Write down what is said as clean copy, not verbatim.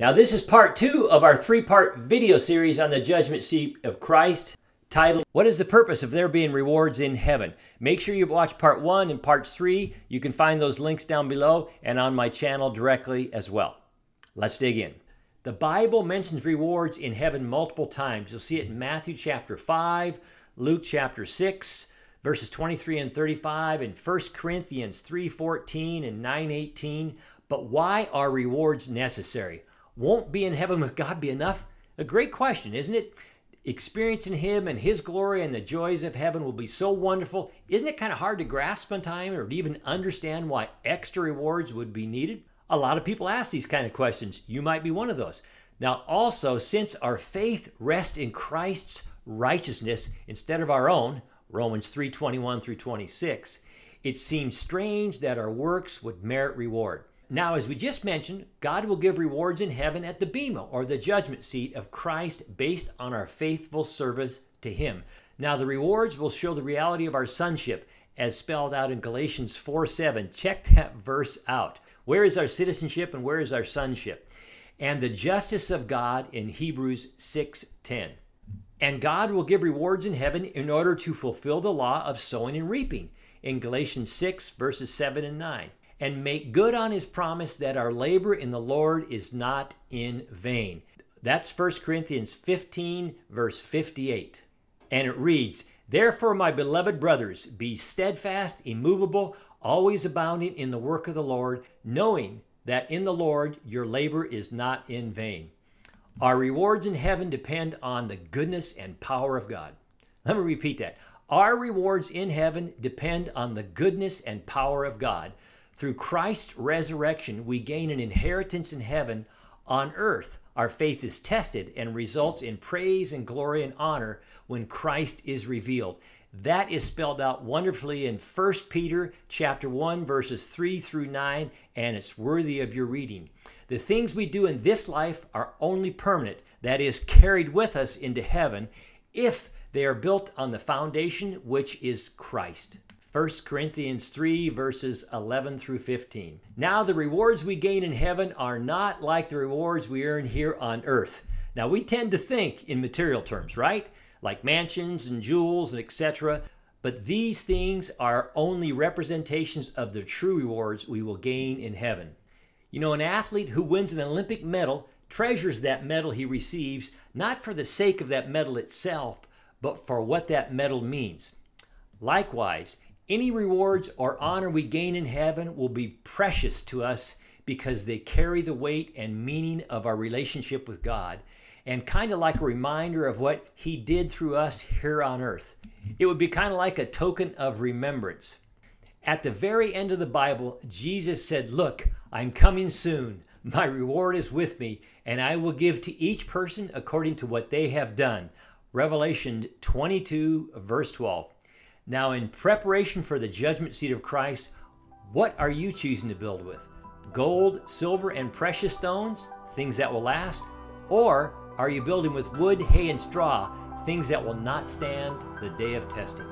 Now this is part 2 of our 3-part video series on the Judgment Seat of Christ, titled, What is the Purpose of There Being Rewards in Heaven? Make sure you watch part 1 and part 3. You can find those links down below and on my channel directly as well. Let's dig in. The Bible mentions rewards in heaven multiple times. You'll see it in Matthew chapter 5, Luke chapter 6, verses 23 and 35, and 1 Corinthians 3:14 and 9:18. But why are rewards necessary? Won't being in heaven with God be enough? A great question, isn't it? Experiencing Him and His glory and the joys of heaven will be so wonderful. Isn't it kind of hard to grasp on time or to even understand why extra rewards would be needed? A lot of people ask these kind of questions. You might be one of those. Now also, since our faith rests in Christ's righteousness instead of our own, Romans 3:21 through 26, it seems strange that our works would merit reward. Now, as we just mentioned, God will give rewards in heaven at the Bema, or the judgment seat of Christ, based on our faithful service to Him. Now, the rewards will show the reality of our sonship, as spelled out in Galatians 4:7. Check that verse out. Where is our citizenship and where is our sonship? And the justice of God in Hebrews 6:10. And God will give rewards in heaven in order to fulfill the law of sowing and reaping, in Galatians 6, verses 7 and 9. And make good on His promise that our labor in the Lord is not in vain. That's 1 Corinthians 15, verse 58. And it reads, Therefore, my beloved brothers, be steadfast, immovable, always abounding in the work of the Lord, knowing that in the Lord your labor is not in vain. Our rewards in heaven depend on the goodness and power of God. Let me repeat that. Our rewards in heaven depend on the goodness and power of God. Through Christ's resurrection, we gain an inheritance in heaven. On earth, our faith is tested and results in praise and glory and honor when Christ is revealed. That is spelled out wonderfully in 1 Peter chapter 1, verses 3 through 9, and it's worthy of your reading. The things we do in this life are only permanent, that is, carried with us into heaven, if they are built on the foundation, which is Christ. 1 Corinthians 3, verses 11 through 15. Now, the rewards we gain in heaven are not like the rewards we earn here on earth. Now, we tend to think in material terms, right? Like mansions and jewels and etc. But these things are only representations of the true rewards we will gain in heaven. You know, an athlete who wins an Olympic medal treasures that medal he receives, not for the sake of that medal itself, but for what that medal means. Likewise, any rewards or honor we gain in heaven will be precious to us because they carry the weight and meaning of our relationship with God, and kind of like a reminder of what He did through us here on earth. It would be kind of like a token of remembrance. At the very end of the Bible, Jesus said, Look, I'm coming soon. My reward is with me, and I will give to each person according to what they have done. Revelation 22, verse 12. Now, in preparation for the judgment seat of Christ, what are you choosing to build with? Gold, silver, and precious stones, things that will last? Or are you building with wood, hay, and straw, things that will not stand the day of testing?